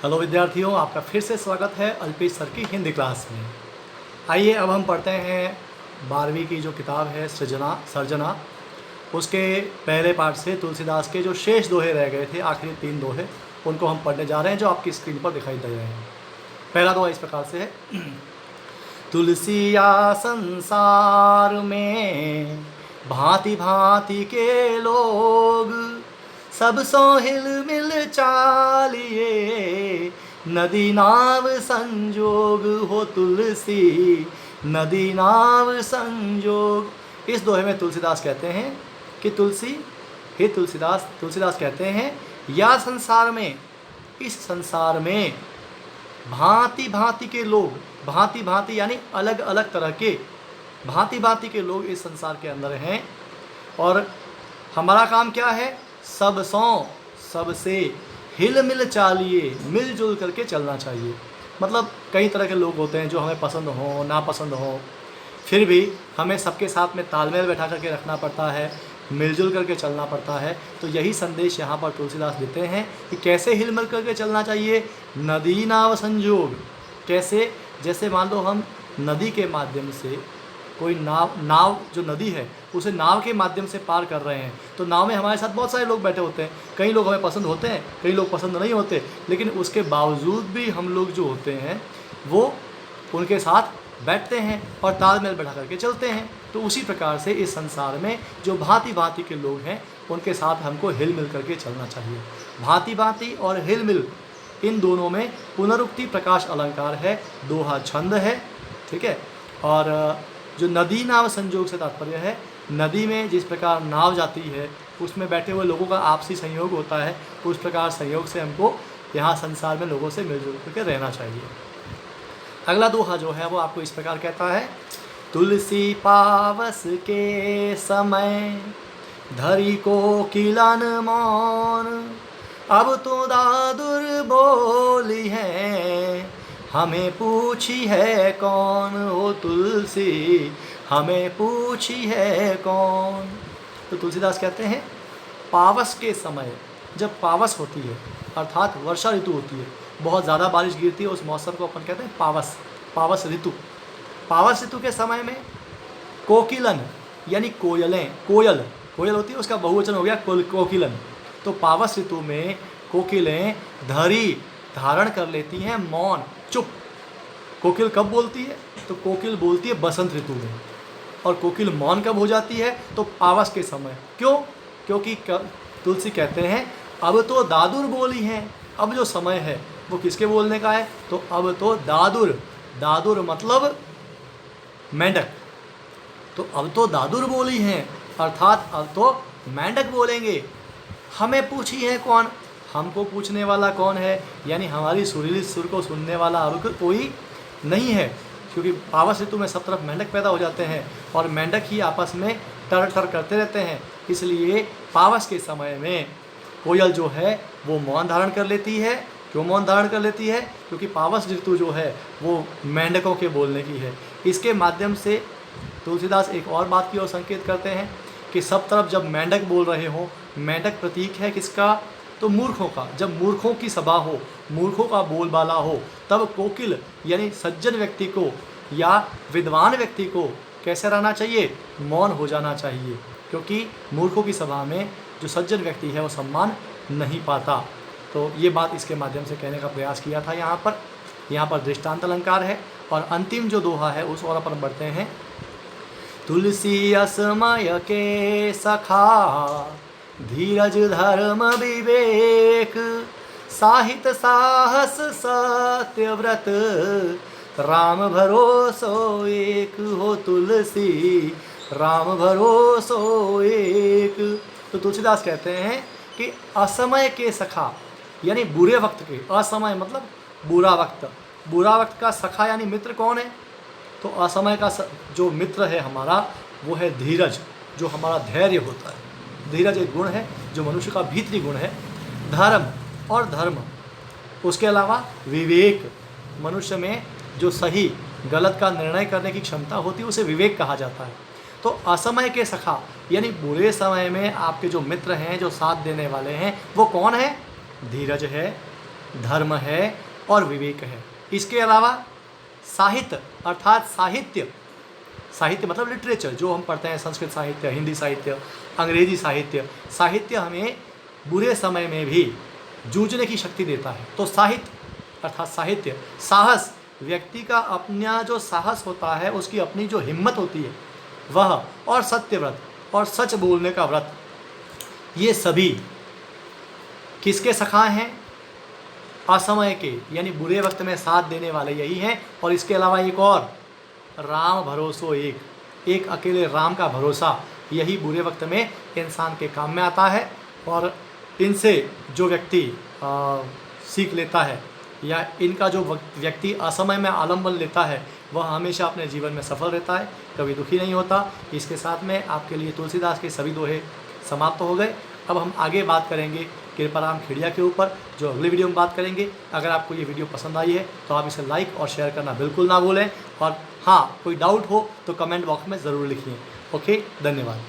Hello विद्यार्थियों, आपका फिर से स्वागत है अल्पेश सर की हिंदी क्लास में। आइए अब हम पढ़ते हैं 12वीं की जो किताब है सर्जना, उसके पहले पार्ट से तुलसीदास के जो शेष दोहे रह गए थे, आखिरी 3 दोहे, उनको हम पढ़ने जा रहे हैं जो आपकी स्क्रीन पर दिखाई दे रहे हैं। पहला दोहा इस प्रकार से है। तुलसिया संसार में भांति भांति के लोग, सब सो हिल मिल चालिए, नदी नाव संजोग हो तुलसी, नदी नाव संजोग। इस दोहे में तुलसीदास कहते हैं कि तुलसीदास कहते हैं या संसार में, इस संसार में भांति भांति के लोग, भांति भांति यानी अलग अलग तरह के, भांति भांति के लोग इस संसार के अंदर हैं। और हमारा काम क्या है? सबसे हिल मिल चालिए, मिलजुल करके चलना चाहिए। मतलब कई तरह के लोग होते हैं जो हमें पसंद हो नापसंद हो, फिर भी हमें सबके साथ में तालमेल बैठा करके रखना पड़ता है, मिलजुल करके चलना पड़ता है। तो यही संदेश यहाँ पर तुलसीदास देते हैं कि कैसे हिल मिल करके चलना चाहिए। नदी नाव संजोग, कैसे? जैसे मान लो हम नदी के माध्यम से कोई नाव जो नदी है उसे नाव के माध्यम से पार कर रहे हैं, तो नाव में हमारे साथ बहुत सारे लोग बैठे होते हैं। कई लोग हमें पसंद होते हैं, कई लोग पसंद नहीं होते, लेकिन उसके बावजूद भी हम लोग जो होते हैं वो उनके साथ बैठते हैं और तालमेल बैठा करके चलते हैं। तो उसी प्रकार से इस संसार में जो भांति भांति के लोग हैं उनके साथ हमको हिल मिल करके चलना चाहिए। भांति भांति और हिल मिल, इन दोनों में पुनरुक्ति प्रकाश अलंकार है, दोहा छंद है, ठीक है। और जो नदी नाव संयोग से तात्पर्य है, नदी में जिस प्रकार नाव जाती है उसमें बैठे हुए लोगों का आपसी संयोग होता है, उस प्रकार संयोग से हमको यहाँ संसार में लोगों से मिलजुल करके रहना चाहिए। अगला दोहा जो है वो आपको इस प्रकार कहता है। तुलसी पावस के समय धरी को किलन मौन, अब तो दादुर बोली है, हमें पूछी है कौन, हो तुलसी हमें पूछी है कौन। तो तुलसीदास कहते हैं पावस के समय, जब पावस होती है अर्थात वर्षा ऋतु होती है, बहुत ज़्यादा बारिश गिरती है, उस मौसम को अपन कहते हैं पावस ऋतु। पावस ऋतु के समय में कोकिलन यानी कोयल होती है, उसका बहुवचन हो गया कोकिलन। तो पावस ऋतु में कोकिलें धरी धारण कर लेती हैं मौन, चुप। कोकिल कब बोलती है? तो कोकिल बोलती है बसंत ऋतु में। और कोकिल मौन कब हो जाती है? तो पावस के समय। क्यों? क्योंकि तुलसी कहते हैं अब तो दादुर बोली हैं। अब जो समय है वो किसके बोलने का है? तो अब तो दादुर मतलब मेंढक। तो अब तो दादुर बोली हैं, अर्थात अब तो मेंढक बोलेंगे। हमें पूछी है कौन? हमको पूछने वाला कौन है? यानी हमारी सुरीली सुर को सुनने वाला अब कोई नहीं है, क्योंकि पावस ऋतु में सब तरफ मेंढक पैदा हो जाते हैं और मेंढक ही आपस में टर करते रहते हैं। इसलिए पावस के समय में कोयल जो है वो मौन धारण कर लेती है। क्यों मौन धारण कर लेती है? क्योंकि पावस ऋतु जो है वो मेंढकों के बोलने की है। इसके माध्यम से तुलसीदास एक और बात की ओर संकेत करते हैं कि सब तरफ जब मेंढक बोल रहे हों, मेंढक प्रतीक है किसका? तो मूर्खों का। जब मूर्खों की सभा हो, मूर्खों का बोलबाला हो, तब कोकिल यानी सज्जन व्यक्ति को या विद्वान व्यक्ति को कैसे रहना चाहिए? मौन हो जाना चाहिए, क्योंकि मूर्खों की सभा में जो सज्जन व्यक्ति है वो सम्मान नहीं पाता। तो ये बात इसके माध्यम से कहने का प्रयास किया था। यहाँ पर दृष्टांत अलंकार है। और अंतिम जो दोहा है उस ओर अपन बढ़ते हैं। तुलसी असमय के सखा, धीरज धर्म विवेक, साहित्य साहस सत्यव्रत, राम भरोसो एक, हो तुलसी राम भरोसो एक। तो तुलसीदास कहते हैं कि असमय के सखा यानी बुरे वक्त के, असमय मतलब बुरा वक्त का सखा यानी मित्र कौन है? तो असमय का जो मित्र है हमारा वो है धीरज, जो हमारा धैर्य होता है। धीरज एक गुण है जो मनुष्य का भीतरी गुण है। धर्म, उसके अलावा विवेक, मनुष्य में जो सही गलत का निर्णय करने की क्षमता होती है उसे विवेक कहा जाता है। तो असमय के सखा यानी बुरे समय में आपके जो मित्र हैं, जो साथ देने वाले हैं, वो कौन है? धीरज है, धर्म है और विवेक है। इसके अलावा साहित्य अर्थात साहित्य, साहित्य मतलब लिटरेचर, जो हम पढ़ते हैं, संस्कृत साहित्य, हिंदी साहित्य, अंग्रेजी साहित्य, साहित्य हमें बुरे समय में भी जूझने की शक्ति देता है। तो साहित्य अर्थात साहित्य, साहस, व्यक्ति का अपना जो साहस होता है, उसकी अपनी जो हिम्मत होती है वह, और सत्यव्रत और सच बोलने का व्रत, ये सभी किसके सखा हैं? असमय के, यानी बुरे वक्त में साथ देने वाले यही हैं। और इसके अलावा एक और, राम भरोसो एक, एक अकेले राम का भरोसा, यही बुरे वक्त में इंसान के काम में आता है। और इनसे जो व्यक्ति सीख लेता है, या इनका जो व्यक्ति असमय में आलम्बन लेता है, वह हमेशा अपने जीवन में सफल रहता है, कभी दुखी नहीं होता। इसके साथ में आपके लिए तुलसीदास के सभी दोहे समाप्त हो गए। अब हम आगे बात करेंगे कृपाराम खेड़िया के ऊपर, जो अगले वीडियो में बात करेंगे। अगर आपको ये वीडियो पसंद आई है तो आप इसे लाइक और शेयर करना बिल्कुल ना भूलें। और हाँ, कोई डाउट हो तो कमेंट बॉक्स में ज़रूर लिखिए। ओके, धन्यवाद।